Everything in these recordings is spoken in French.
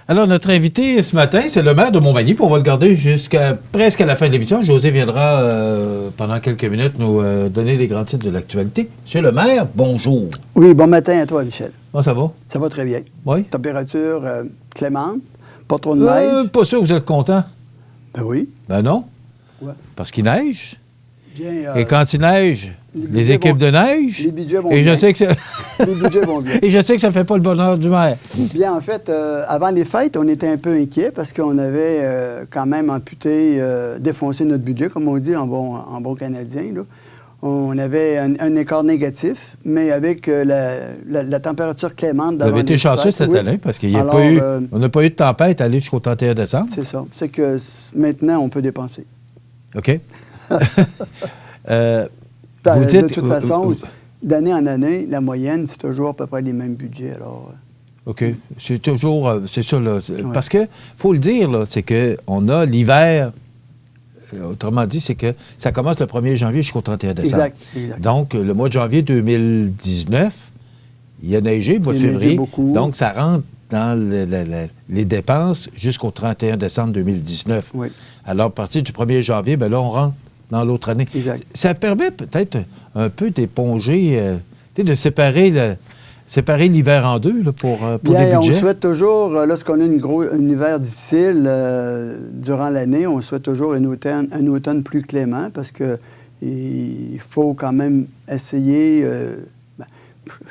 Alors, notre invité ce matin, c'est le maire de Montmagny, puis on va le garder jusqu'à presque à la fin de l'émission. José viendra pendant quelques minutes nous donner les grands titres de l'actualité. Monsieur le maire, bonjour. Oui, bon matin à toi, Michel. Comment ça va? Ça va très bien. Oui. Température clémente, pas trop de neige. Pas sûr que vous êtes content. Ben oui. Ben non. Ouais. Parce qu'il neige. Bien, Et quand il neige, les équipes de neige. Les budgets vont et bien. Je sais que les budgets vont bien. Et je sais que ça ne fait pas le bonheur du maire. Bien, en fait, avant les fêtes, on était un peu inquiets parce qu'on avait quand même amputé, défoncé notre budget, comme on dit en bon canadien, là. On avait un écart négatif, mais avec la température clémente d'avant. Vous avez été chanceux cette année parce qu'on n'a pas eu de tempête aller jusqu'au 31 décembre. C'est ça. C'est que maintenant, on peut dépenser. OK. Vous dites, de toute façon, d'année en année, la moyenne, c'est toujours à peu près les mêmes budgets. Alors, OK. C'est toujours... c'est ça, là. Ouais. Parce que, faut le dire, là, c'est qu'on a l'hiver... Autrement dit, c'est que ça commence le 1er janvier jusqu'au 31 décembre. Exact. Donc, le mois de janvier 2019, il a neigé, le mois de février. Donc, ça rentre dans les dépenses jusqu'au 31 décembre 2019. Oui. Alors, à partir du 1er janvier, bien là, on rentre dans l'autre année. Exact. Ça permet peut-être un peu d'éponger, de séparer l'hiver en deux là, pour bien, des budgets. On souhaite toujours, lorsqu'on a un hiver difficile durant l'année, on souhaite toujours un automne plus clément parce que il faut quand même essayer...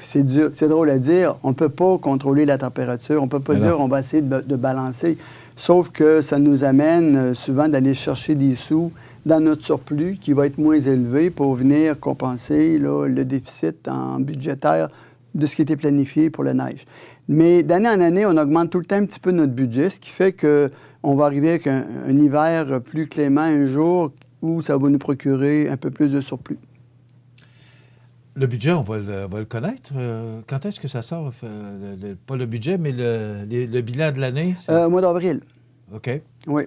c'est drôle à dire, on ne peut pas contrôler la température, on ne peut pas dire on va essayer de balancer, sauf que ça nous amène souvent d'aller chercher des sous dans notre surplus qui va être moins élevé pour venir compenser là, le déficit en budgétaire de ce qui était planifié pour la neige. Mais d'année en année, on augmente tout le temps un petit peu notre budget, ce qui fait qu'on va arriver avec un hiver plus clément un jour où ça va nous procurer un peu plus de surplus. Le budget, on va le connaître. Quand est-ce que ça sort? Pas le budget, mais le bilan de l'année? Au mois d'avril. OK. Oui,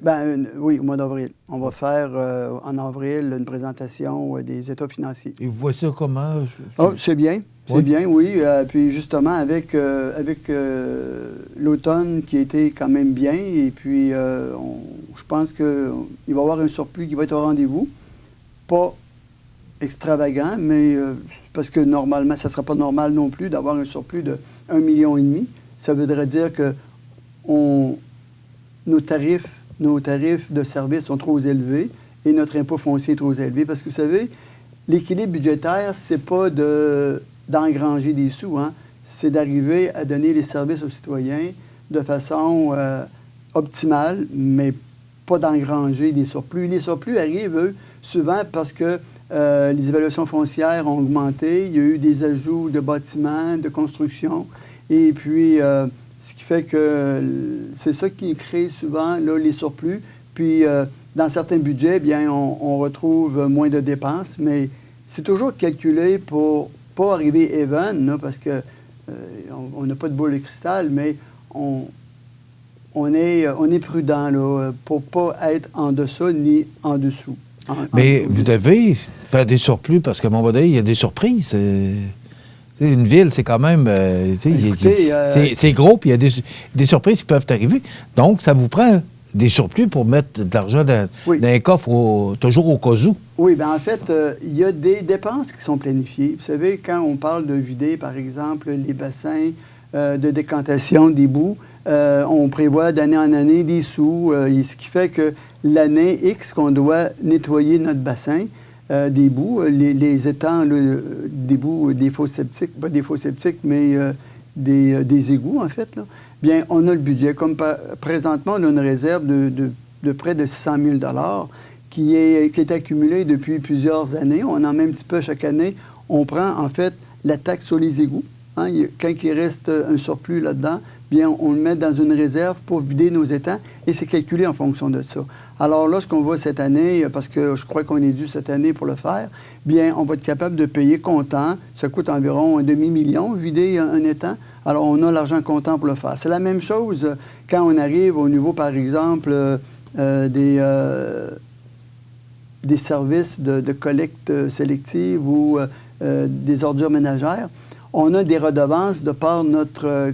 oui, au mois d'avril. On va faire en avril une présentation des états financiers. Et vous voyez ça comment? Oh, c'est bien. C'est bien, oui. Puis justement, avec l'automne qui a été quand même bien, et puis je pense qu'il va y avoir un surplus qui va être au rendez-vous. Pas extravagant, mais parce que normalement, ça ne sera pas normal non plus d'avoir un surplus de 1,5 million. Ça voudrait dire que nos tarifs de services sont trop élevés et notre impôt foncier est trop élevé. Parce que vous savez, l'équilibre budgétaire, c'est pas d'engranger des sous, hein? C'est d'arriver à donner les services aux citoyens de façon optimale, mais pas d'engranger des surplus. Les surplus arrivent, eux, souvent parce que les évaluations foncières ont augmenté, il y a eu des ajouts de bâtiments, de construction, et puis ce qui fait que c'est ça qui crée souvent là, les surplus. Puis dans certains budgets, bien, on retrouve moins de dépenses, mais c'est toujours calculé pour pas arriver even, là, parce que on n'a pas de boule de cristal, mais on est prudent là, pour pas être en deçà ni en dessous. Mais vous devez faire des surplus parce qu'à un moment donné, il y a des surprises. Une ville, c'est quand même... c'est gros, puis il y a des surprises qui peuvent arriver. Donc, ça vous prend des surplus pour mettre de l'argent dans un coffre, toujours au cas où. Oui, bien en fait, il y a des dépenses qui sont planifiées. Vous savez, quand on parle de vider, par exemple, les bassins de décantation des boues, on prévoit d'année en année des sous, ce qui fait que l'année X qu'on doit nettoyer notre bassin, des boues, les étangs, des boues, des fosses septiques, pas des fosses septiques, mais des égouts, en fait, là, bien, on a le budget. Comme présentement, on a une réserve de près de 600 000 $ qui est accumulée depuis plusieurs années. On en met un petit peu chaque année. On prend, en fait, la taxe sur les égouts. Hein, quand il reste un surplus là-dedans, bien, on le met dans une réserve pour vider nos étangs et c'est calculé en fonction de ça. Alors là, ce qu'on voit cette année, parce que je crois qu'on est dû cette année pour le faire, bien, on va être capable de payer comptant. Ça coûte environ 500 000 vider un étang. Alors, on a l'argent comptant pour le faire. C'est la même chose quand on arrive au niveau, par exemple, des services de collecte sélective ou des ordures ménagères. On a des redevances de par notre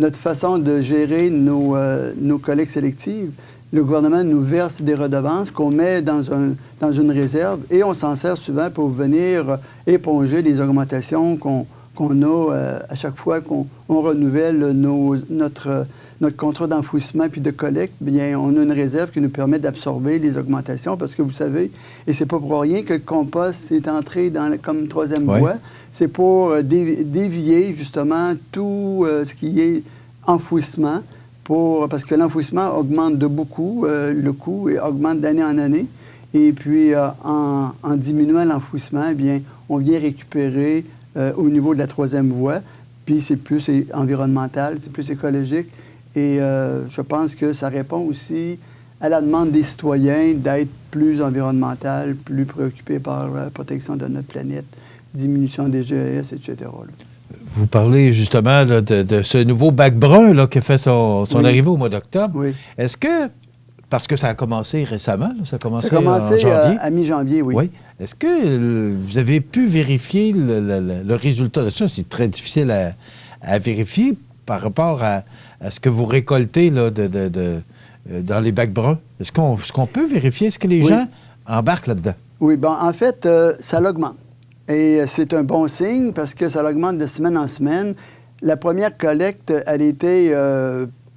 notre façon de gérer nos collectes sélectives, le gouvernement nous verse des redevances qu'on met dans une réserve et on s'en sert souvent pour venir éponger les augmentations qu'on a à chaque fois qu'on renouvelle notre contrat d'enfouissement puis de collecte. Bien, on a une réserve qui nous permet d'absorber les augmentations parce que vous savez, et c'est pas pour rien que le compost est entré comme troisième voie, c'est pour dévier justement tout ce qui est enfouissement, parce que l'enfouissement augmente de beaucoup, le coût et augmente d'année en année. Et puis, en diminuant l'enfouissement, eh bien, on vient récupérer au niveau de la troisième voie, puis c'est plus environnemental, c'est plus écologique. Et je pense que ça répond aussi à la demande des citoyens d'être plus environnemental, plus préoccupés par la protection de notre planète, diminution des GES, etc. Là. Vous parlez justement là, de ce nouveau bac brun là, qui a fait son arrivée au mois d'octobre. Oui. Est-ce que, parce que ça a commencé récemment, là, ça a commencé en janvier. À mi-janvier, oui. Oui. Est-ce que vous avez pu vérifier le résultat de ça? C'est très difficile à vérifier par rapport à ce que vous récoltez là, dans les bacs bruns. Est-ce qu'on peut vérifier? Est-ce que les gens embarquent là-dedans? Oui, bien, en fait, ça l'augmente. Et c'est un bon signe parce que ça l'augmente de semaine en semaine. La première collecte, elle était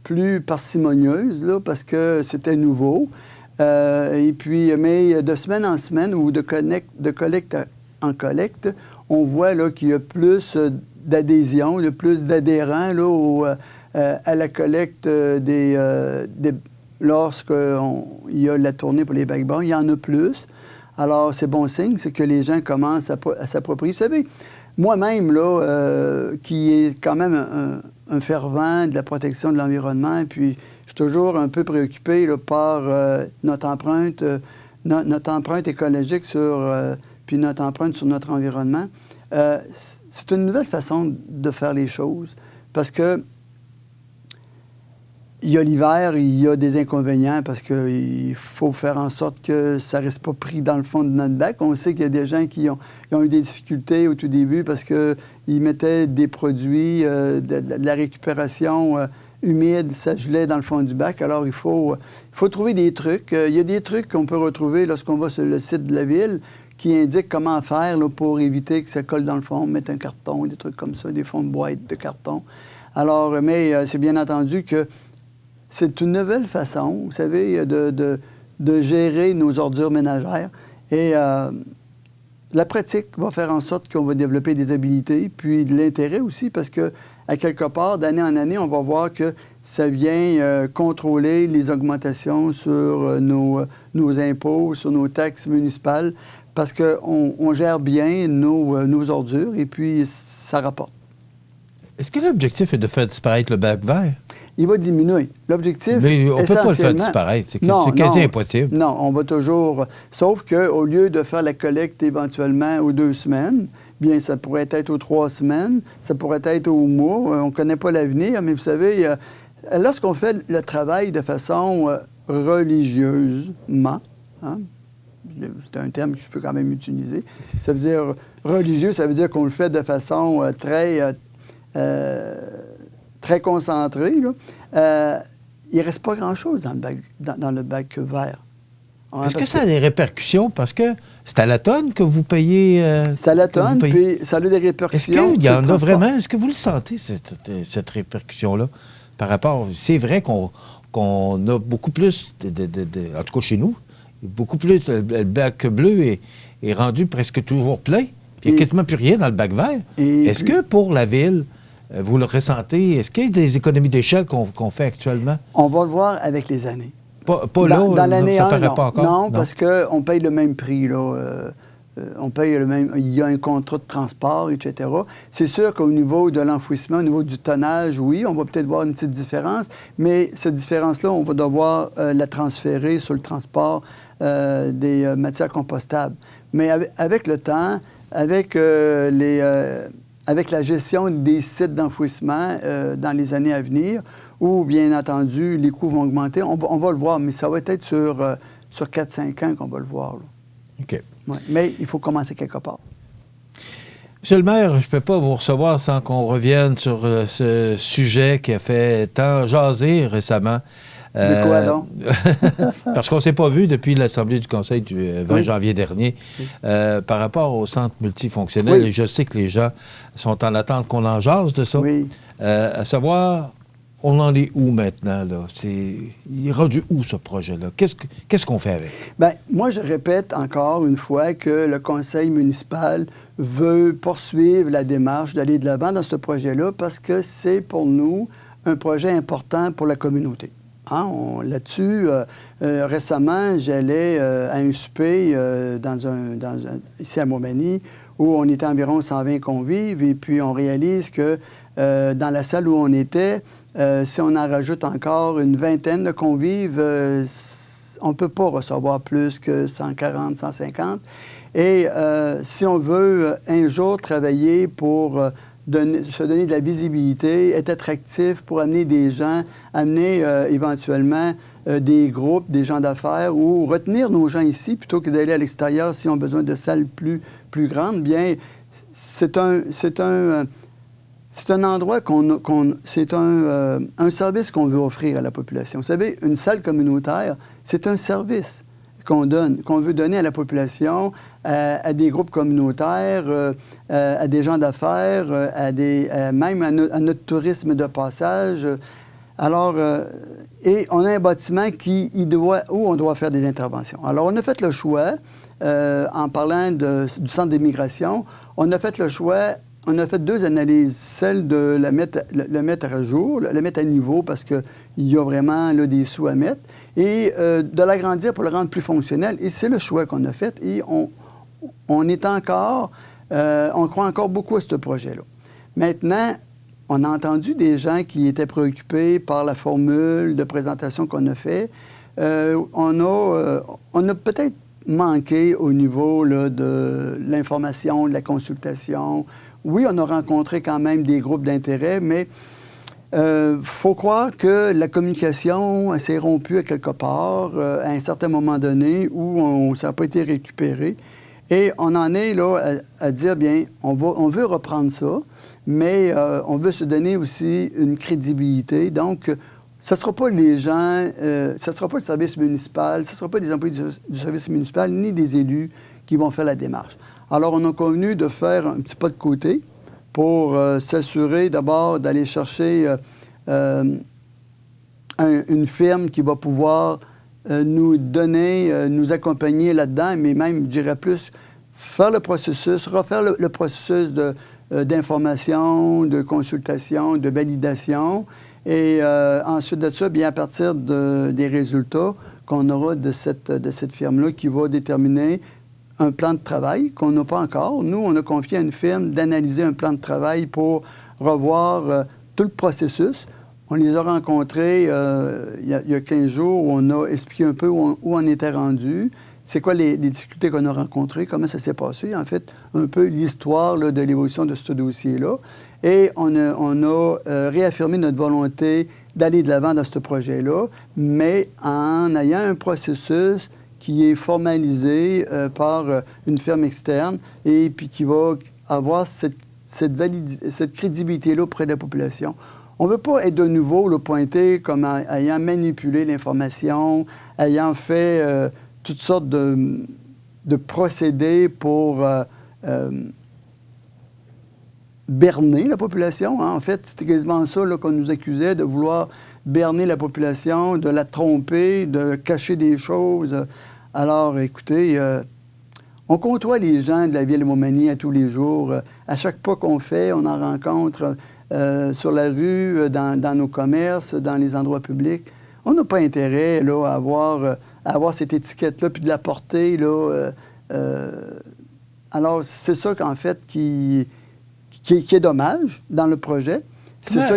plus parcimonieuse, là, parce que c'était nouveau. Et puis, mais de semaine en semaine ou de collecte en collecte, on voit là, qu'il y a plus d'adhésion, plus d'adhérents là, à la collecte lorsqu'il y a la tournée pour les bacs bruns. Il y en a plus. Alors, c'est bon signe, c'est que les gens commencent à s'approprier. Vous savez, moi-même, là, qui est quand même un fervent de la protection de l'environnement, et puis je suis toujours un peu préoccupé là, par notre empreinte écologique puis notre empreinte sur notre environnement. C'est une nouvelle façon de faire les choses, parce que il y a l'hiver, il y a des inconvénients parce qu'il faut faire en sorte que ça ne reste pas pris dans le fond de notre bac. On sait qu'il y a des gens qui ont eu des difficultés au tout début parce qu'ils mettaient des produits, de la récupération humide, ça gelait dans le fond du bac. Alors, il faut trouver des trucs. Il y a des trucs qu'on peut retrouver lorsqu'on va sur le site de la ville qui indiquent comment faire là, pour éviter que ça colle dans le fond, mettre un carton, des trucs comme ça, des fonds de boîte de carton. Alors, mais c'est bien entendu que c'est une nouvelle façon, vous savez, de gérer nos ordures ménagères. Et la pratique va faire en sorte qu'on va développer des habilités, puis de l'intérêt aussi, parce que à quelque part, d'année en année, on va voir que ça vient contrôler les augmentations sur nos impôts, sur nos taxes municipales, parce qu'on gère bien nos ordures, et puis ça rapporte. Est-ce que l'objectif est de faire disparaître le bac vert? Il va diminuer. L'objectif, mais on ne peut pas le faire disparaître. C'est quasi impossible. Non, on va toujours... Sauf qu'au lieu de faire la collecte éventuellement aux 2 semaines, bien, ça pourrait être aux 3 semaines, ça pourrait être au mois. On ne connaît pas l'avenir, mais vous savez, lorsqu'on fait le travail de façon religieusement, hein, c'est un terme que je peux quand même utiliser, ça veut dire religieux, ça veut dire qu'on le fait de façon très concentré, là, il ne reste pas grand-chose dans le bac vert. Est-ce que ça a des répercussions? Parce que c'est à la tonne que vous payez... c'est à la tonne, puis ça a des répercussions. Est-ce qu'il y en a vraiment? Est-ce que vous le sentez, cette répercussion-là? Par rapport... C'est vrai qu'on a beaucoup plus, en tout cas chez nous, beaucoup plus... Le bac bleu est rendu presque toujours plein. Il n'y a quasiment plus rien dans le bac vert. Est-ce que pour la ville... Vous le ressentez? Est-ce qu'il y a des économies d'échelle qu'on fait actuellement? On va le voir avec les années. Pas là, dans l'année 1, non. Pas encore? Non, parce qu'on paye le même prix, là. On paye le même... Il y a un contrat de transport, etc. C'est sûr qu'au niveau de l'enfouissement, au niveau du tonnage, oui, on va peut-être voir une petite différence, mais cette différence-là, on va devoir la transférer sur le transport des matières compostables. Mais avec le temps, avec avec la gestion des sites d'enfouissement dans les années à venir, où, bien entendu, les coûts vont augmenter. On va le voir, mais ça va être sur 4-5 ans qu'on va le voir. Là. OK. Ouais. Mais il faut commencer quelque part. Monsieur le maire, je ne peux pas vous recevoir sans qu'on revienne sur ce sujet qui a fait tant jaser récemment. De quoi donc? Parce qu'on ne s'est pas vu depuis l'Assemblée du Conseil du 20 janvier dernier par rapport au centre multifonctionnel. Et je sais que les gens sont en attente qu'on en jase de ça. À savoir, on en est où maintenant, là? Il est rendu où, ce projet-là? Qu'est-ce qu'on fait avec? Bien, moi, je répète encore une fois que le conseil municipal veut poursuivre la démarche d'aller de l'avant dans ce projet-là parce que c'est pour nous un projet important pour la communauté. Hein? Là-dessus, récemment, j'allais à un souper ici à Montmagny où on était environ 120 convives et puis on réalise que dans la salle où on était, si on en rajoute encore une vingtaine de convives, on ne peut pas recevoir plus que 140, 150. Et si on veut un jour travailler pour se donner de la visibilité, être attractif pour amener des gens, amener éventuellement des groupes, des gens d'affaires ou retenir nos gens ici plutôt que d'aller à l'extérieur s'ils ont besoin de salles plus grandes, bien, c'est un endroit c'est un service qu'on veut offrir à la population. Vous savez, une salle communautaire, c'est un service qu'on veut donner à la population, à des groupes communautaires, à des gens d'affaires, même à notre tourisme de passage. Alors, et on a un bâtiment où on doit faire des interventions. Alors, on a fait le choix, en parlant du centre d'immigration, on a fait le choix. On a fait deux analyses, celle de le mettre à jour, le mettre à niveau parce qu'il y a vraiment là, des sous à mettre, et de l'agrandir pour le rendre plus fonctionnel. Et c'est le choix qu'on a fait. Et on croit encore beaucoup à ce projet-là. Maintenant, on a entendu des gens qui étaient préoccupés par la formule de présentation qu'on a fait. On a peut-être manqué au niveau là, de l'information, de la consultation. Oui, on a rencontré quand même des groupes d'intérêt, mais faut croire que la communication s'est rompue à quelque part à un certain moment donné où ça n'a pas été récupéré. Et on en est là à dire, bien, on veut reprendre ça, mais on veut se donner aussi une crédibilité. Donc, ce ne sera pas les gens, ce ne sera pas le service municipal, ce ne sera pas des employés du service municipal, ni des élus qui vont faire la démarche. Alors, on a convenu de faire un petit pas de côté pour s'assurer d'abord d'aller chercher une firme qui va pouvoir nous donner, nous accompagner là-dedans, mais même, je dirais plus, faire le processus, refaire le processus d'information, de consultation, de validation. Et ensuite de ça, bien à partir des résultats qu'on aura de cette firme-là qui va déterminer un plan de travail qu'on n'a pas encore. Nous, on a confié à une firme d'analyser un plan de travail pour revoir tout le processus. On les a rencontrés il y a 15 jours où on a expliqué un peu où on était rendu, c'est quoi les difficultés qu'on a rencontrées, comment ça s'est passé, en fait, un peu l'histoire de l'évolution de ce dossier-là. Et on a réaffirmé notre volonté d'aller de l'avant dans ce projet-là, mais en ayant un processus qui est formalisé par une firme externe et puis qui va avoir cette crédibilité-là auprès de la population. On ne veut pas être de nouveau pointé comme ayant manipulé l'information, ayant fait toutes sortes de procédés pour berner la population. Hein. En fait, c'était quasiment ça qu'on nous accusait, de vouloir berner la population, de la tromper, de cacher des choses. Alors, écoutez, on côtoie les gens de la ville de Montmagny à tous les jours. À chaque pas qu'on fait, on en rencontre sur la rue, dans nos commerces, dans les endroits publics. On n'a pas intérêt là, à avoir cette étiquette-là puis de la porter. Là, alors, c'est ça qu'en fait qui est dommage dans le projet.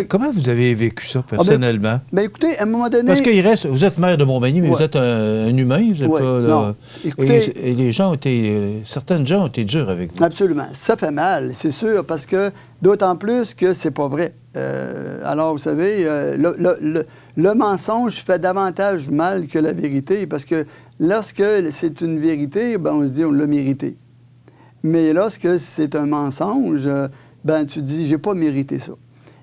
Comment vous avez vécu ça personnellement? Bien, écoutez, à un moment donné... Parce qu'il reste... Vous êtes maire de Montmagny, mais vous êtes un humain. Vous êtes pas, là, non. Écoutez, et les gens ont été... certaines gens ont été durs avec vous. Absolument. Ça fait mal, c'est sûr, parce que d'autant plus que c'est pas vrai. Alors, vous savez, le mensonge fait davantage mal que la vérité, parce que lorsque c'est une vérité, ben, on se dit on l'a mérité. Mais lorsque c'est un mensonge, ben tu dis, j'ai pas mérité ça.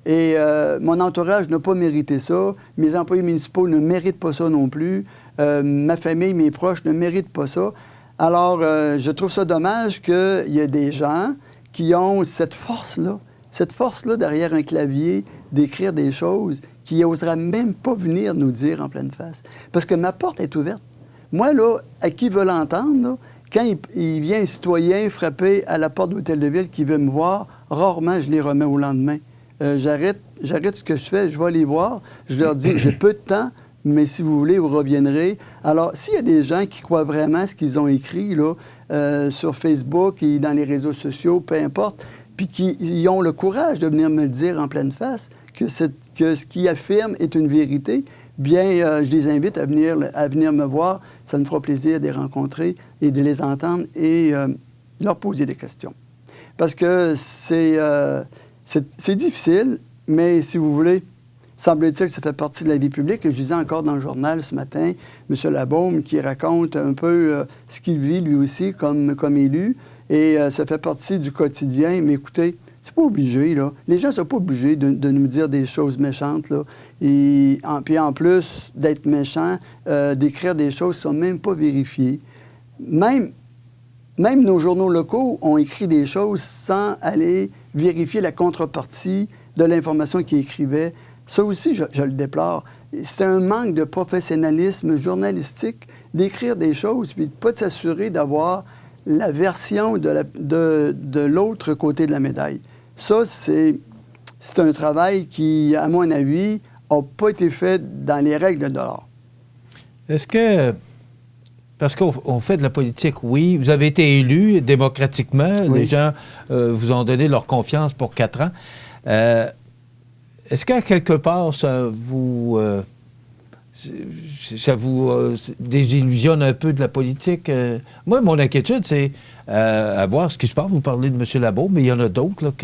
Et mon entourage n'a pas mérité ça. Mes employés municipaux ne méritent pas ça non plus. Ma famille, mes proches ne méritent pas ça. Alors, je trouve ça dommage qu'il y ait des gens qui ont cette force-là derrière un clavier, d'écrire des choses qui n'oseraient même pas venir nous dire en pleine face. Parce que ma porte est ouverte. Moi, là, à qui veut l'entendre, là, quand il vient un citoyen frapper à la porte de l'hôtel de ville qui veut me voir, rarement je les remets au lendemain. J'arrête ce que je fais, je vais les voir, je leur dis, j'ai peu de temps, mais si vous voulez, vous reviendrez. Alors, s'il y a des gens qui croient vraiment à ce qu'ils ont écrit là, sur Facebook et dans les réseaux sociaux, peu importe, puis qui ont le courage de venir me le dire en pleine face, que ce qu'ils affirment est une vérité, bien, je les invite à venir me voir. Ça me fera plaisir de les rencontrer et de les entendre et leur poser des questions. Parce que c'est difficile, mais si vous voulez, semble-t-il que ça fait partie de la vie publique. Je disais encore dans le journal ce matin, M. Labaume qui raconte un peu ce qu'il vit lui aussi comme élu. Et ça fait partie du quotidien. Mais écoutez, c'est pas obligé, là. Les gens ne sont pas obligés de nous dire des choses méchantes, là. Et puis en plus d'être méchants, d'écrire des choses qui ne sont même pas vérifiées. Même nos journaux locaux ont écrit des choses sans aller vérifier la contrepartie de l'information qu'ils écrivaient. Ça aussi, je le déplore. C'est un manque de professionnalisme journalistique d'écrire des choses puis de ne pas s'assurer d'avoir la version de l'autre côté de la médaille. Ça, c'est un travail qui, à mon avis, n'a pas été fait dans les règles de l'art. Est-ce que... Parce qu'on fait de la politique, oui. Vous avez été élu démocratiquement. Oui. Les gens vous ont donné leur confiance pour 4 ans. Est-ce qu'à quelque part, ça vous désillusionne un peu de la politique? Moi, mon inquiétude, c'est à voir ce qui se passe. Vous parlez de M. Labaume, mais il y en a d'autres,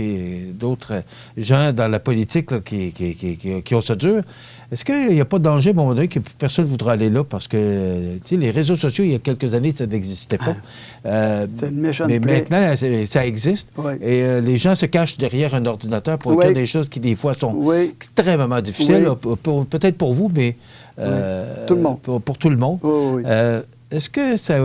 d'autres gens dans la politique là, qui ont ça dur. Est-ce qu'il n'y a pas de danger, à un moment donné, que personne ne voudra aller là? Parce que les réseaux sociaux, il y a quelques années, ça n'existait pas. C'est une méchante mais plaie. maintenant, ça existe. Oui. Et les gens se cachent derrière un ordinateur pour écrire des choses qui, des fois, sont extrêmement difficiles. Oui. Peut-être pour vous, mais tout le monde. Pour tout le monde. Oui. Est-ce que ça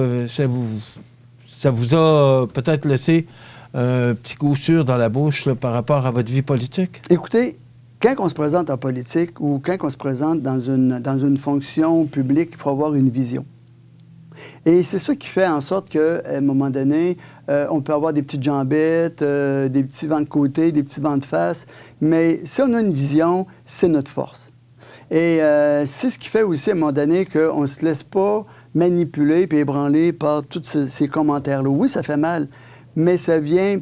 vous a peut-être laissé un petit coup sûr dans la bouche là, par rapport à votre vie politique? Écoutez, quand on se présente en politique ou quand on se présente dans une fonction publique, il faut avoir une vision. Et c'est ça qui fait en sorte qu'à un moment donné, on peut avoir des petites jambettes, des petits vents de côté, des petits vents de face, mais si on a une vision, c'est notre force. Et c'est ce qui fait aussi à un moment donné qu'on ne se laisse pas manipuler et ébranler par tous ces commentaires-là. Oui, ça fait mal, mais ça vient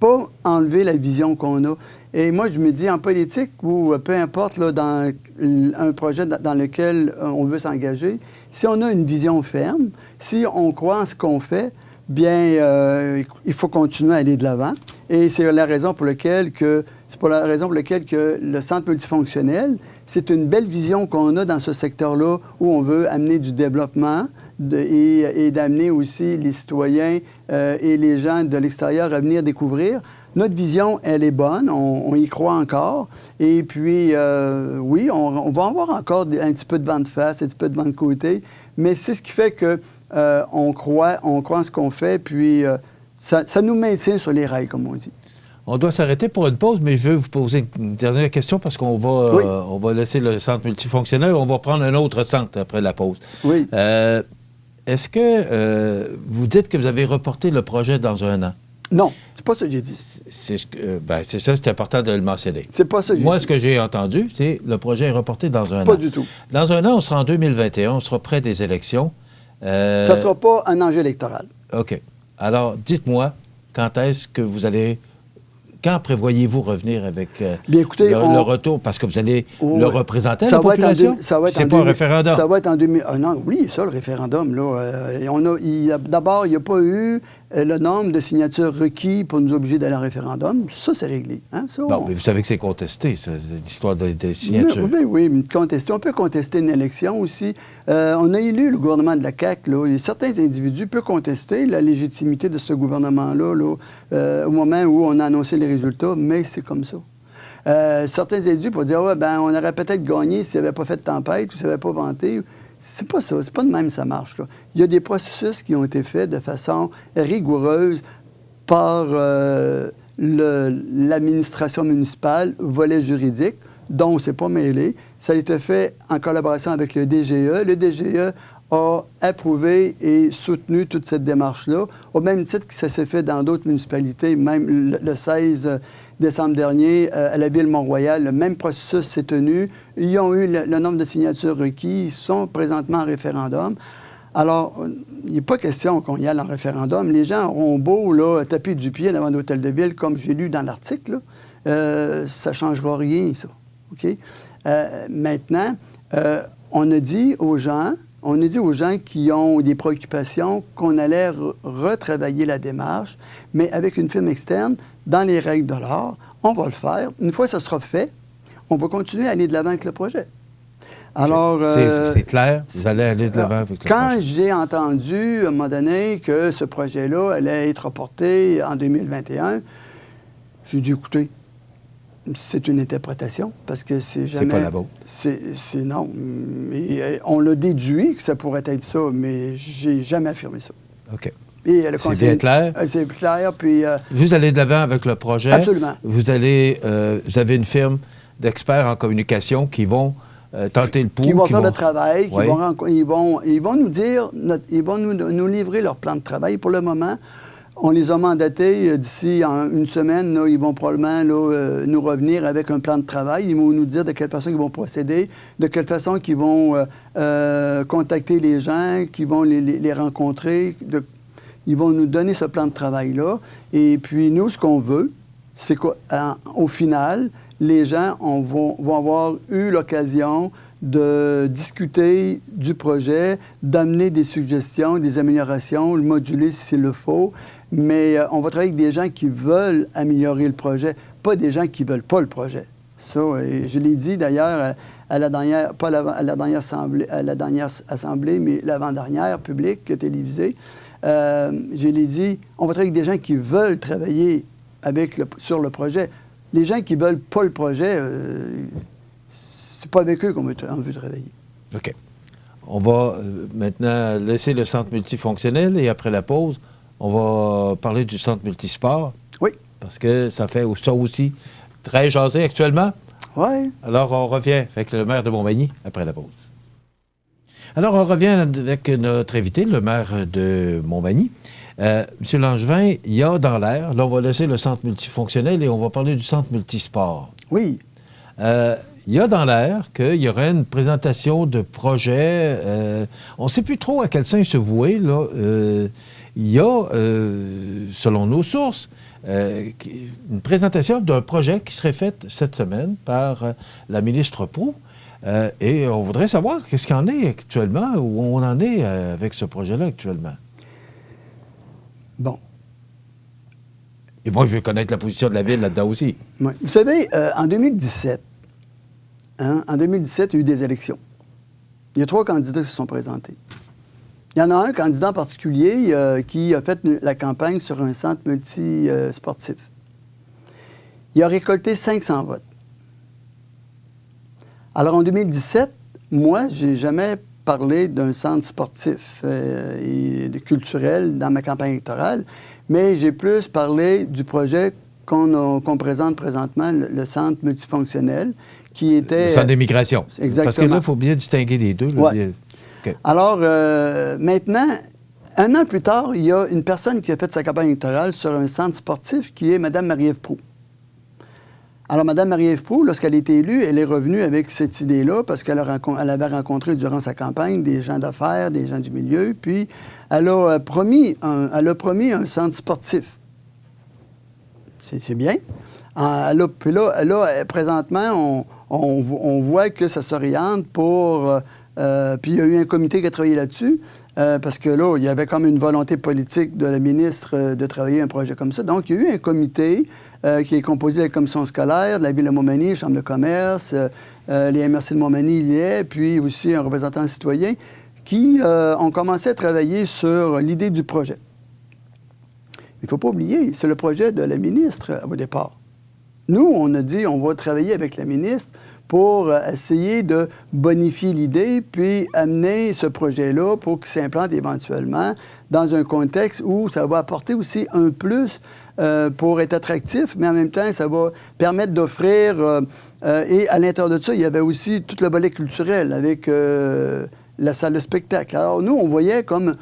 pas enlever la vision qu'on a. Et moi, je me dis, en politique, ou peu importe, là, dans un projet dans lequel on veut s'engager, si on a une vision ferme, si on croit en ce qu'on fait, bien, il faut continuer à aller de l'avant. Et c'est la raison pour laquelle que le centre multifonctionnel, c'est une belle vision qu'on a dans ce secteur-là où on veut amener du développement et d'amener aussi les citoyens et les gens de l'extérieur à venir découvrir. Notre vision, elle est bonne, on y croit encore. Et puis, oui, on va avoir encore un petit peu de vent de face, un petit peu de vent de côté, mais c'est ce qui fait que on croit en ce qu'on fait, puis ça nous maintient sur les rails, comme on dit. On doit s'arrêter pour une pause, mais je vais vous poser une dernière question parce qu'on va, on va laisser le centre multifonctionnel. On va prendre un autre centre après la pause. Oui. Est-ce que vous dites que vous avez reporté le projet dans 1 an? Non, c'est pas ça que j'ai dit. C'est ça, c'est important de le mentionner. C'est pas ça que j'ai dit. Moi, ce que j'ai entendu, c'est le projet est reporté dans 1 an. Pas du tout. Dans 1 an, on sera en 2021, on sera près des élections. Ça ne sera pas un enjeu électoral. OK. Alors, dites-moi, quand est-ce que vous allez... Quand prévoyez-vous revenir avec bien, écoutez, le retour? Parce que vous allez le représenter à la population? C'est pas un référendum? Ça va être en 2000... non, oui, ça, le référendum. D'abord, il n'y a pas eu le nombre de signatures requis pour nous obliger d'aller en référendum, ça, c'est réglé. Hein? Ça, bon, mais vous savez que c'est contesté, l'histoire des signatures. Oui, contester. On peut contester une élection aussi. On a élu le gouvernement de la CAQ. Là. Certains individus peuvent contester la légitimité de ce gouvernement-là là, au moment où on a annoncé les résultats, mais c'est comme ça. Certains individus pourraient dire, on aurait peut-être gagné s'il n'avait pas fait de tempête ou s'il n'avait pas vanté. C'est pas ça. C'est pas de même que ça marche. Là. Il y a des processus qui ont été faits de façon rigoureuse par l'administration municipale, volet juridique, dont on ne s'est pas mêlé. Ça a été fait en collaboration avec le DGE. Le DGE a approuvé et soutenu toute cette démarche-là, au même titre que ça s'est fait dans d'autres municipalités, même le 16 décembre dernier, à la ville Mont-Royal, le même processus s'est tenu. Ils ont eu le nombre de signatures requis, ils sont présentement en référendum. Alors, il n'est pas question qu'on y aille en référendum. Les gens auront beau là, taper du pied devant l'hôtel de ville, comme j'ai lu dans l'article, ça ne changera rien, ça. OK? Maintenant, on a dit aux gens qui ont des préoccupations qu'on allait retravailler la démarche, mais avec une firme externe, dans les règles de l'art. On va le faire. Une fois que ça sera fait, on va continuer à aller de l'avant avec le projet. Alors, c'est clair, vous allez aller de l'avant avec le projet. Quand j'ai entendu, à un moment donné, que ce projet-là allait être reporté en 2021, j'ai dit, écoutez, c'est une interprétation, parce que c'est jamais... C'est pas la vôtre. Non. Mais on l'a déduit que ça pourrait être ça, mais j'ai jamais affirmé ça. OK. C'est bien clair? C'est clair, puis... Vous allez de l'avant avec le projet. Absolument. Vous avez une firme d'experts en communication qui vont tenter le pouls. Qui vont faire le travail, oui. ils vont nous dire, ils vont nous livrer leur plan de travail. Pour le moment, on les a mandatés d'ici une semaine. Là, ils vont probablement nous revenir avec un plan de travail. Ils vont nous dire de quelle façon ils vont procéder, de quelle façon ils vont contacter les gens, qu'ils vont les rencontrer. Ils vont nous donner ce plan de travail-là. Et puis, nous, ce qu'on veut, c'est qu'au final, les gens vont avoir eu l'occasion de discuter du projet, d'amener des suggestions, des améliorations, le moduler s'il le faut. Mais on va travailler avec des gens qui veulent améliorer le projet, pas des gens qui ne veulent pas le projet. Ça, je l'ai dit d'ailleurs à la dernière, pas à la dernière assemblée, mais l'avant-dernière publique, télévisée. Je l'ai dit, on va travailler avec des gens qui veulent travailler sur le projet. Les gens qui ne veulent pas le projet, c'est pas avec eux qu'on veut travailler. OK. On va maintenant laisser le centre multifonctionnel et après la pause, on va parler du centre multisport. Oui. Parce que ça fait ça aussi très jasé actuellement. Oui. Alors, on revient avec le maire de Montmagny après la pause. Alors, on revient avec notre invité, le maire de Montmagny. Monsieur Langevin, il y a dans l'air, là, on va laisser le centre multifonctionnel et on va parler du centre multisport. Oui. Il y a dans l'air qu'il y aurait une présentation de projet. On ne sait plus trop à quel sein se vouer, là. Il y a, selon nos sources, une présentation d'un projet qui serait fait cette semaine par la ministre Proulx. Et on voudrait savoir qu'est-ce qu'il y en est actuellement, où on en est avec ce projet-là actuellement. Bon. Et moi, je veux connaître la position de la Ville là-dedans aussi. Oui. Vous savez, en 2017, il y a eu des élections. Il y a 3 candidats qui se sont présentés. Il y en a un candidat en particulier qui a fait la campagne sur un centre multisportif. Il a récolté 500 votes. Alors, en 2017, moi, je n'ai jamais parlé d'un centre sportif et culturel dans ma campagne électorale, mais j'ai plus parlé du projet qu'on présente présentement, le centre multifonctionnel, qui était... Le centre d'immigration. Exactement. Parce que là, il faut bien distinguer les deux. Là. Ouais. Okay. Alors, maintenant, 1 an plus tard, il y a une personne qui a fait sa campagne électorale sur un centre sportif qui est Mme Marie-Ève Proulx. Alors, Mme Marie-Ève Proulx, lorsqu'elle a été élue, elle est revenue avec cette idée-là parce qu'elle avait rencontré durant sa campagne des gens d'affaires, des gens du milieu, puis elle a promis un centre sportif. C'est bien. Puis là, présentement, on voit que ça s'oriente pour... puis il y a eu un comité qui a travaillé là-dessus. parce que là, il y avait comme une volonté politique de la ministre de travailler un projet comme ça. Donc, il y a eu un comité qui est composé de la commission scolaire, de la Ville de Montmagny, Chambre de commerce, les MRC de Montmagny, il y est, puis aussi un représentant citoyen, qui ont commencé à travailler sur l'idée du projet. Il ne faut pas oublier, c'est le projet de la ministre au départ. Nous, on a dit, on va travailler avec la ministre pour essayer de bonifier l'idée, puis amener ce projet-là pour qu'il s'implante éventuellement dans un contexte où ça va apporter aussi un plus pour être attractif, mais en même temps, ça va permettre d'offrir... et à l'intérieur de ça, il y avait aussi tout le volet culturel avec la salle de spectacle. Alors nous, on voyait comme...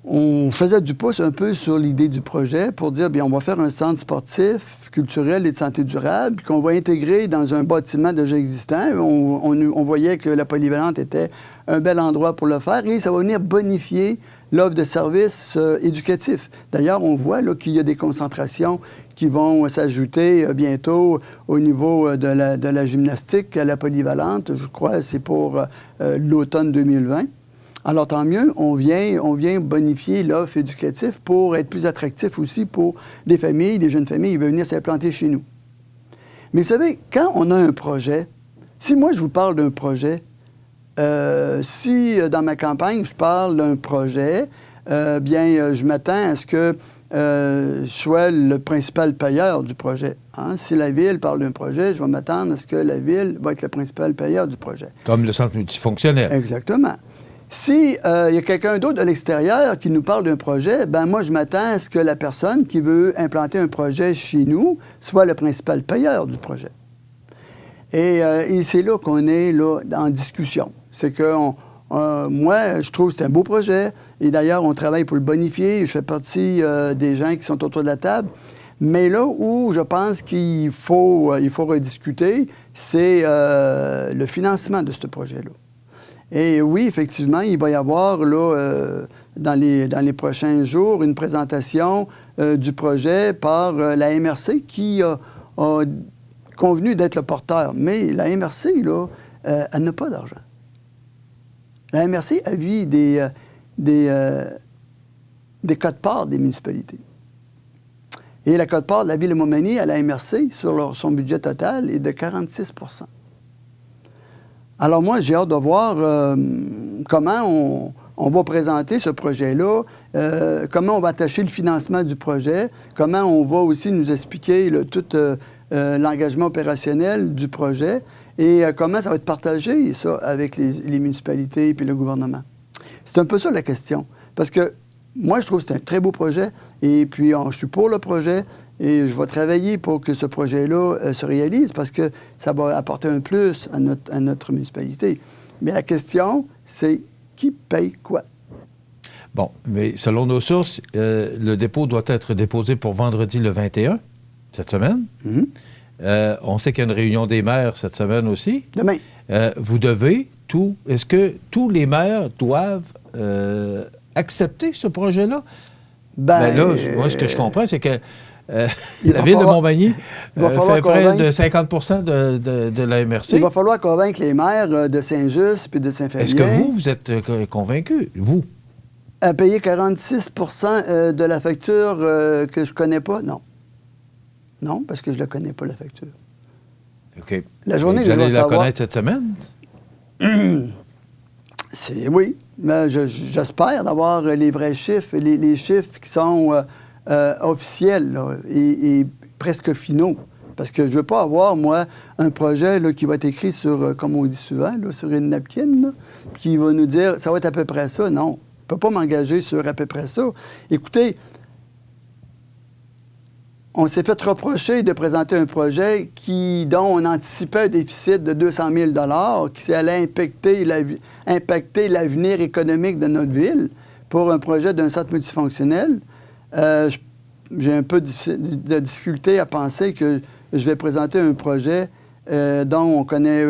On faisait du pouce un peu sur l'idée du projet pour dire, bien, on va faire un centre sportif, culturel et de santé durable, puis qu'on va intégrer dans un bâtiment déjà existant. On voyait que la polyvalente était un bel endroit pour le faire et ça va venir bonifier l'offre de services éducatifs. D'ailleurs, on voit là, qu'il y a des concentrations qui vont s'ajouter bientôt au niveau de la gymnastique à la polyvalente. Je crois que c'est pour l'automne 2020. Alors, tant mieux, on vient bonifier l'offre éducative pour être plus attractif aussi pour des familles, des jeunes familles qui veulent venir s'implanter chez nous. Mais vous savez, quand on a un projet, si moi je vous parle d'un projet, si dans ma campagne je parle d'un projet, bien, je m'attends à ce que je sois le principal payeur du projet. Hein? Si la Ville parle d'un projet, je vais m'attendre à ce que la Ville va être le principal payeur du projet. Comme le centre multifonctionnel. Exactement. Si y a quelqu'un d'autre de l'extérieur qui nous parle d'un projet, ben moi, je m'attends à ce que la personne qui veut implanter un projet chez nous soit le principal payeur du projet. Et c'est là qu'on est là, en discussion. C'est que moi, je trouve que c'est un beau projet. Et d'ailleurs, on travaille pour le bonifier. Je fais partie des gens qui sont autour de la table. Mais là où je pense qu'il faut rediscuter, c'est le financement de ce projet-là. Et oui, effectivement, il va y avoir là, dans les prochains jours une présentation du projet par la MRC qui a convenu d'être le porteur. Mais la MRC, là, elle n'a pas d'argent. La MRC a vu des quotes-parts des municipalités. Et la quote-part de la Ville de Montmagny à la MRC, sur son budget total, est de 46 %. Alors moi, j'ai hâte de voir comment on va présenter ce projet-là, comment on va attacher le financement du projet, comment on va aussi nous expliquer tout l'engagement opérationnel du projet et comment ça va être partagé, ça, avec les municipalités et puis le gouvernement. C'est un peu ça la question. Parce que moi, je trouve que c'est un très beau projet et puis je suis pour le projet. Et je vais travailler pour que ce projet-là se réalise parce que ça va apporter un plus à notre municipalité. Mais la question, c'est qui paye quoi? Bon, mais selon nos sources, le dépôt doit être déposé pour vendredi le 21, cette semaine. Mm-hmm. On sait qu'il y a une réunion des maires cette semaine aussi. Demain. Vous devez est-ce que tous les maires doivent accepter ce projet-là? Ben là, moi, ce que je comprends, c'est que la Ville de Montmagny fait près de 50 % de la MRC. Il va falloir convaincre les maires de Saint-Just puis de Saint-Fabien. Est-ce que vous êtes convaincus, vous? À payer 46 % de la facture que je ne connais pas? Non. Non, parce que je ne la connais pas, la facture. OK. La journée, vous allez la connaître cette semaine? Oui, mais j'espère d'avoir les vrais chiffres, les chiffres qui sont officiels là, et presque finaux. Parce que je ne veux pas avoir, moi, un projet là, qui va être écrit sur, comme on dit souvent, là, sur une napkin, là, qui va nous dire ça va être à peu près ça. Non, je ne peux pas m'engager sur à peu près ça. Écoutez, on s'est fait reprocher de présenter un projet dont on anticipait un déficit de 200 000 $ qui allait impacter l'avenir économique de notre ville pour un projet d'un centre multifonctionnel. J'ai un peu de difficulté à penser que je vais présenter un projet dont on ne connaît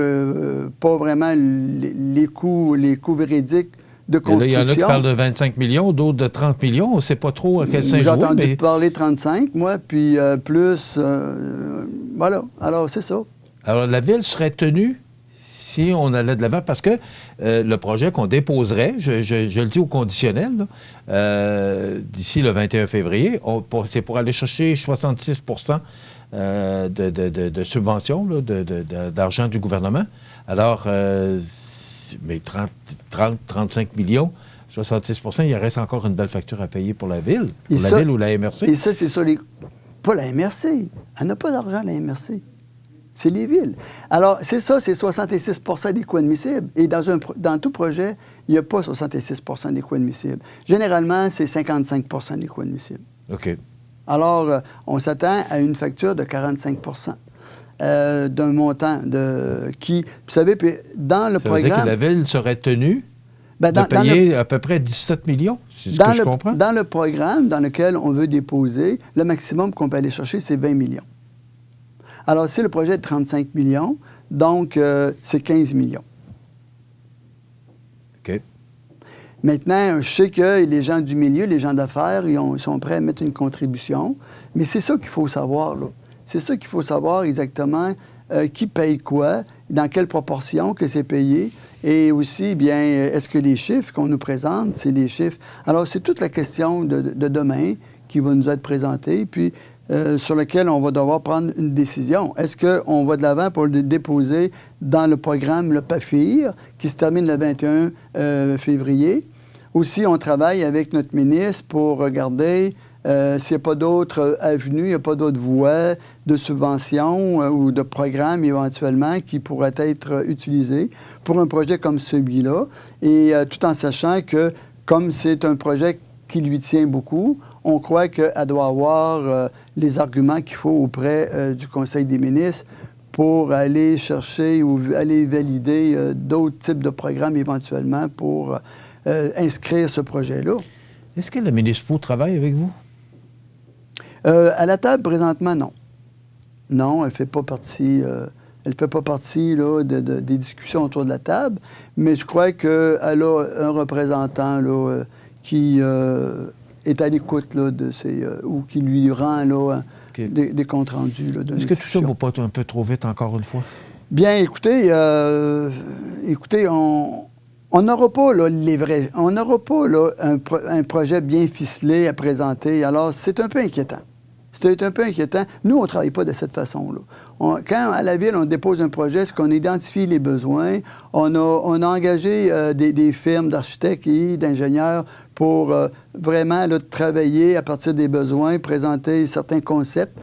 pas vraiment les coûts véridiques de construction. Là, il y en a qui parlent de 25 millions, d'autres de 30 millions. On ne sait pas trop à quel sens jouer. J'ai entendu parler de 35, moi, puis plus... voilà. Alors, c'est ça. Alors, la Ville serait tenue, si on allait de l'avant, parce que le projet qu'on déposerait, je le dis au conditionnel, d'ici le 21 février, c'est pour aller chercher 66 de subventions, d'argent du gouvernement. Alors, mais 35 millions, 66 il reste encore une belle facture à payer pour la ville, ville ou la MRC. Et ça, c'est ça, pas la MRC. Elle n'a pas d'argent, la MRC. C'est les villes. Alors, c'est ça, c'est 66 des coûts admissibles. Et dans tout projet, il n'y a pas 66 des coûts admissibles. Généralement, c'est 55 des coûts admissibles. OK. Alors, on s'attend à une facture de 45 d'un montant qui... Vous savez, puis dans le programme... Ça veut dire que la ville serait tenue de payer à peu près 17 millions, c'est ce que je comprends? Dans le programme dans lequel on veut déposer, le maximum qu'on peut aller chercher, c'est 20 millions. Alors, si le projet est de 35 millions, donc c'est 15 millions. OK. Maintenant, je sais que les gens du milieu, les gens d'affaires, ils sont prêts à mettre une contribution, mais c'est ça qu'il faut savoir, là. C'est ça qu'il faut savoir exactement qui paye quoi, dans quelle proportion que c'est payé, et aussi, bien, est-ce que les chiffres qu'on nous présente, c'est les chiffres... Alors, c'est toute la question de demain qui va nous être présentée, puis sur lequel on va devoir prendre une décision. Est-ce qu'on va de l'avant pour le déposer dans le programme, le PAFIR, qui se termine le 21 février? Aussi, on travaille avec notre ministre pour regarder s'il n'y a pas d'autres avenues, il n'y a pas d'autres voies de subventions ou de programmes éventuellement qui pourraient être utilisés pour un projet comme celui-là. Et tout en sachant que, comme c'est un projet qui lui tient beaucoup, on croit qu'elle doit avoir les arguments qu'il faut auprès du Conseil des ministres pour aller chercher ou aller valider d'autres types de programmes éventuellement pour inscrire ce projet-là. Est-ce que le ministre travaille avec vous? À la table, présentement, non. Non, elle ne fait pas partie, là, des discussions autour de la table, mais je crois qu'elle a un représentant là, qui est à l'écoute de ces... ou qui lui rend là, des comptes rendus. Est-ce que tout ça ne va pas un peu trop vite encore une fois? Bien, écoutez, on n'aura pas là, on n'aura pas là, un projet bien ficelé à présenter. Alors, c'est un peu inquiétant. C'est un peu inquiétant. Nous, on ne travaille pas de cette façon-là. Quand, à la Ville, on dépose un projet, c'est qu'on identifie les besoins. On a engagé des firmes d'architectes et d'ingénieurs pour vraiment là, travailler à partir des besoins, présenter certains concepts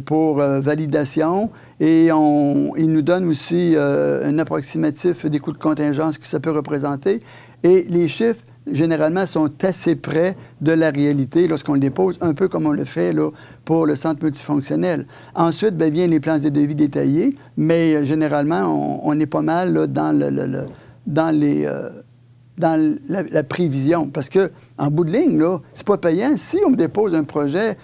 pour validation. Et ils nous donnent aussi un approximatif des coûts de contingence que ça peut représenter. Et les chiffres, généralement, sont assez près de la réalité lorsqu'on le dépose, un peu comme on le fait là, pour le centre multifonctionnel. Ensuite, bien, viennent les plans de devis détaillés, mais généralement, on est pas mal là, dans la prévision. Parce qu'en bout de ligne, là, c'est pas payant. Si on me dépose un projet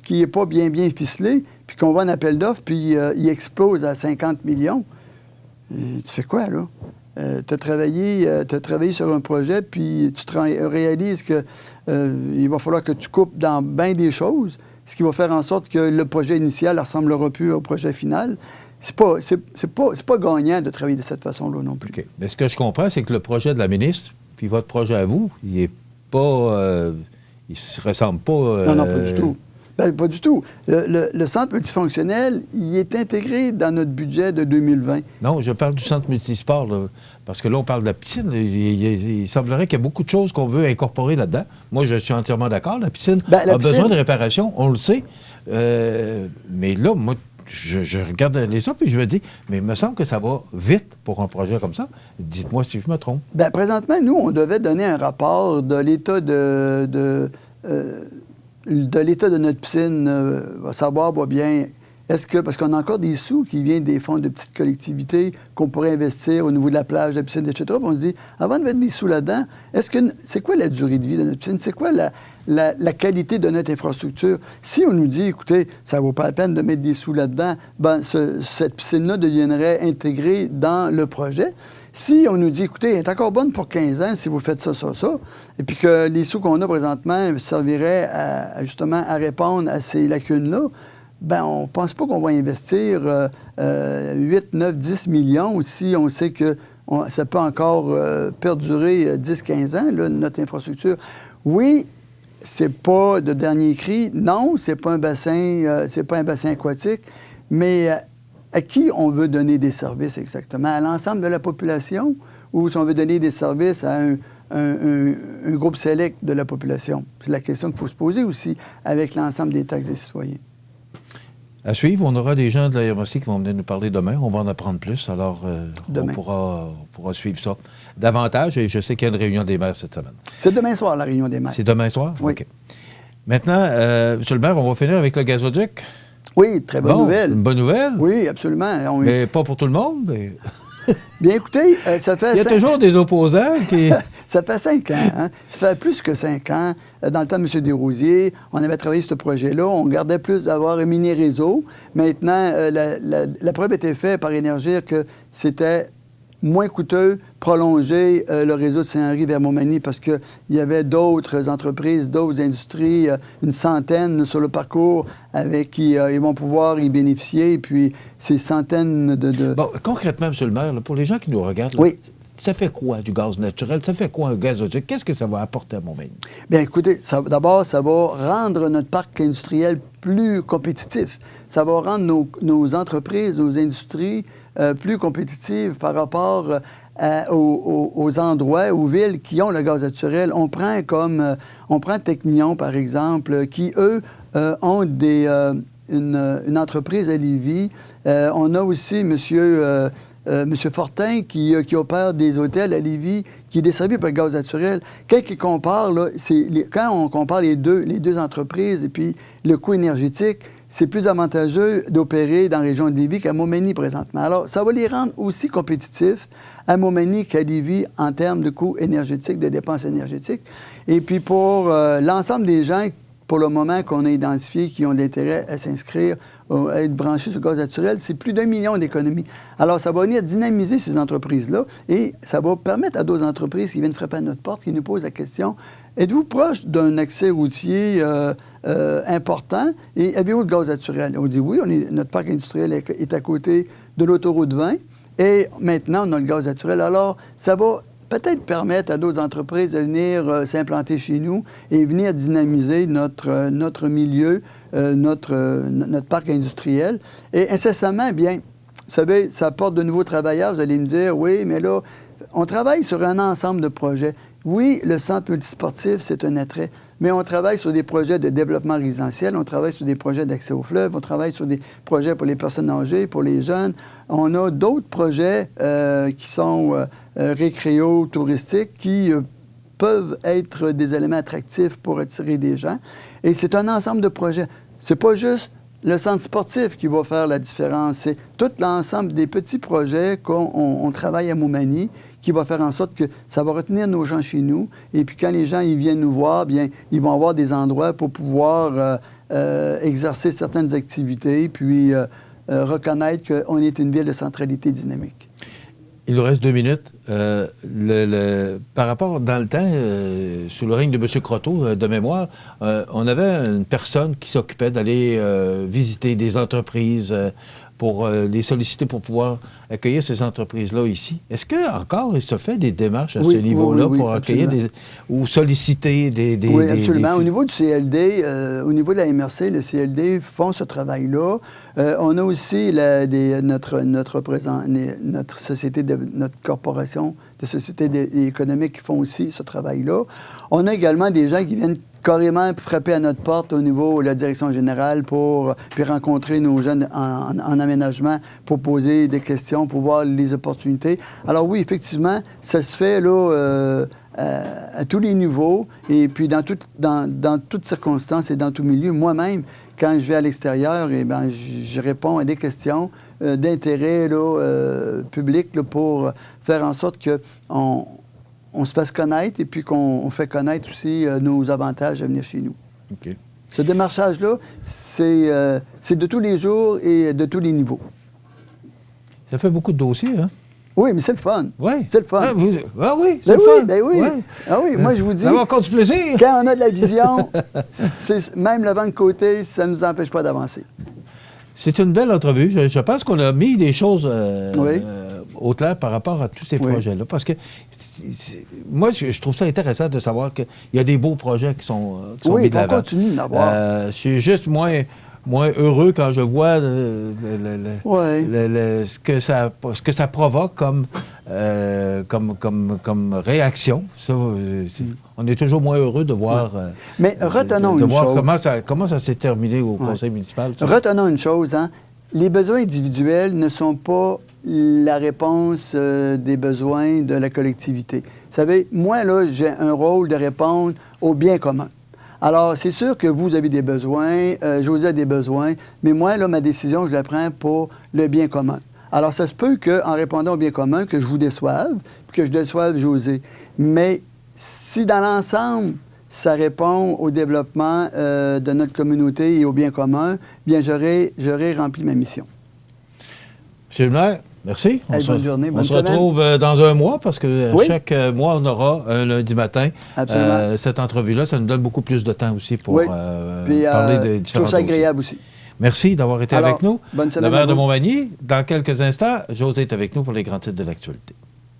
qui n'est pas bien ficelé, puis qu'on va en appel d'offres, puis il explose à 50 millions, tu fais quoi, là? Tu as travaillé sur un projet, puis tu réalises qu'il va falloir que tu coupes dans bien des choses, ce qui va faire en sorte que le projet initial ne ressemblera plus au projet final. C'est pas gagnant de travailler de cette façon-là non plus. OK. Mais ce que je comprends, c'est que le projet de la ministre, puis votre projet à vous, il est pas... il se ressemble pas... Non, pas du tout. Ben, pas du tout. Le centre multifonctionnel, il est intégré dans notre budget de 2020. Non, je parle du centre multisport, là, parce que là, on parle de la piscine. Il semblerait qu'il y a beaucoup de choses qu'on veut incorporer là-dedans. Moi, je suis entièrement d'accord. La piscine a besoin de réparation, on le sait. Mais là, moi, je regarde les autres, puis je me dis, mais il me semble que ça va vite pour un projet comme ça. Dites-moi si je me trompe. Bien, présentement, nous, on devait donner un rapport de l'état de l'état de notre piscine, savoir bien, est-ce que, parce qu'on a encore des sous qui viennent des fonds de petites collectivités qu'on pourrait investir au niveau de la plage, de la piscine, etc. Puis on se dit, avant de mettre des sous là-dedans, c'est quoi la durée de vie de notre piscine? C'est quoi la qualité de notre infrastructure? Si on nous dit, écoutez, ça ne vaut pas la peine de mettre des sous là-dedans, ben cette piscine-là deviendrait intégrée dans le projet. Si on nous dit, écoutez, elle est encore bonne pour 15 ans si vous faites ça, et puis que les sous qu'on a présentement serviraient justement à répondre à ces lacunes-là, ben on ne pense pas qu'on va investir 8, 9, 10 millions si on sait que ça peut encore perdurer 10, 15 ans, là, notre infrastructure. Oui, c'est pas de dernier cri. Non, c'est pas un bassin aquatique. Mais à qui on veut donner des services exactement? À l'ensemble de la population ou si on veut donner des services à un groupe sélect de la population? C'est la question qu'il faut se poser aussi avec l'ensemble des taxes des citoyens. À suivre, on aura des gens de la RMC qui vont venir nous parler demain. On va en apprendre plus. Alors, on pourra suivre ça davantage. Et je sais qu'il y a une réunion des maires cette semaine. C'est demain soir, la réunion des maires. C'est demain soir? Oui. OK. Maintenant, M. le maire, on va finir avec le gazoduc. Oui, très bonne nouvelle. Une bonne nouvelle? Oui, absolument. Mais pas pour tout le monde. Mais... Bien, écoutez, ça fait... Il y a toujours des opposants qui... Ça fait 5 ans. Hein? Ça fait plus que 5 ans. Dans le temps de M. Desrosiers, on avait travaillé sur ce projet-là. On gardait plus d'avoir un mini-réseau. Maintenant, la preuve était faite par Énergir que c'était moins coûteux prolonger le réseau de Saint-Henri vers Montmagny parce qu'il y avait d'autres entreprises, d'autres industries, une centaine sur le parcours avec qui ils vont pouvoir y bénéficier. Puis ces centaines de... Bon, concrètement, M. le maire, là, pour les gens qui nous regardent, là, oui. Ça fait quoi du gaz naturel? Ça fait quoi un gazoduc? Qu'est-ce que ça va apporter à Montmagny? Bien, écoutez, d'abord, ça va rendre notre parc industriel plus compétitif. Ça va rendre nos entreprises, nos industries plus compétitives par rapport aux endroits, aux villes qui ont le gaz naturel. On prend Technion, par exemple, qui, eux, ont une entreprise à Lévis. On a aussi M. Fortin, qui opère des hôtels à Lévis, qui est desservi par le gaz naturel. Quand on compare les deux entreprises et puis le coût énergétique, c'est plus avantageux d'opérer dans la région de Lévis qu'à Montmagny présentement. Alors, ça va les rendre aussi compétitifs à Montmagny qu'à Lévis en termes de coûts énergétiques, de dépenses énergétiques. Et puis pour l'ensemble des gens, pour le moment qu'on a identifié, qui ont l'intérêt à s'inscrire, à être branchés sur le gaz naturel, c'est plus d'1 million d'économies. Alors, ça va venir dynamiser ces entreprises-là et ça va permettre à d'autres entreprises qui viennent frapper à notre porte, qui nous posent la question, êtes-vous proche d'un accès routier important et avez-vous le gaz naturel? On dit oui, notre parc industriel est à côté de l'autoroute 20 et maintenant, on a le gaz naturel. Alors, ça va peut-être permettre à d'autres entreprises de venir s'implanter chez nous et venir dynamiser notre milieu, notre parc industriel. Et incessamment, bien, vous savez, ça apporte de nouveaux travailleurs. Vous allez me dire, oui, mais là, on travaille sur un ensemble de projets. Oui, le centre multisportif, c'est un attrait, mais on travaille sur des projets de développement résidentiel, on travaille sur des projets d'accès au fleuve, on travaille sur des projets pour les personnes âgées, pour les jeunes. On a d'autres projets qui sont récréaux, touristiques, qui peuvent être des éléments attractifs pour attirer des gens. Et c'est un ensemble de projets. C'est pas juste le centre sportif qui va faire la différence, c'est tout l'ensemble des petits projets qu'on travaille à Montmagny qui va faire en sorte que ça va retenir nos gens chez nous. Et puis quand les gens ils viennent nous voir, bien, ils vont avoir des endroits pour pouvoir exercer certaines activités, puis reconnaître qu'on est une ville de centralité dynamique. Il nous reste 2 minutes. Par rapport, dans le temps, sous le règne de M. Croteau, de mémoire, on avait une personne qui s'occupait d'aller visiter des entreprises pour les solliciter pour pouvoir accueillir ces entreprises-là ici. Est-ce qu'encore il se fait des démarches à ce niveau-là pour accueillir ou solliciter des... Oui, absolument. Au niveau du CLD, au niveau de la MRC, le CLD font ce travail-là. On a aussi notre société, notre corporation de sociétés économiques qui font aussi ce travail-là. On a également des gens qui viennent carrément frapper à notre porte au niveau de la direction générale puis rencontrer nos jeunes en aménagement pour poser des questions, pour voir les opportunités. Alors oui, effectivement, ça se fait là à tous les niveaux et puis dans toutes circonstances et dans tout milieu. Moi-même, quand je vais à l'extérieur, eh bien, je réponds à des questions d'intérêt public là, pour faire en sorte qu'on se fasse connaître et puis qu'on fait connaître aussi nos avantages à venir chez nous. OK. Ce démarchage-là, c'est de tous les jours et de tous les niveaux. Ça fait beaucoup de dossiers, hein? Oui, mais c'est le fun. Oui. C'est le fun. Ah oui, c'est le fun. Ben oui, ouais. Ah oui, moi je vous dis... Ça va encore du plaisir. Quand on a de la vision, même le vent de côté, ça ne nous empêche pas d'avancer. C'est une belle entrevue. Je pense qu'on a mis des choses au clair par rapport à tous ces projets-là. Parce que moi, je trouve ça intéressant de savoir qu'il y a des beaux projets qui sont mis de l'avant. On continue d'avoir. Je suis juste moins heureux quand je vois ce que ça provoque comme réaction. Ça, on est toujours moins heureux de voir, mais retenons une chose. Comment ça s'est terminé au conseil municipal. Retenons une chose. Hein? Les besoins individuels ne sont pas la réponse des besoins de la collectivité. Vous savez, moi, là, j'ai un rôle de répondre au bien commun. Alors, c'est sûr que vous avez des besoins, José a des besoins, mais moi, là, ma décision, je la prends pour le bien commun. Alors, ça se peut qu'en répondant au bien commun, que je vous déçoive, puis que je déçoive José. Mais si dans l'ensemble, ça répond au développement de notre communauté et au bien commun, bien, j'aurai rempli ma mission. Monsieur le maire, merci. Bonne journée, bonne semaine. On se retrouve dans un mois parce que chaque mois, on aura un lundi matin cette entrevue-là. Ça nous donne beaucoup plus de temps aussi pour parler de différents dossiers. Je trouve ça agréable aussi. Merci d'avoir été avec nous. Bonne semaine. Le maire de Montmagny, dans quelques instants, José est avec nous pour les grands titres de l'actualité.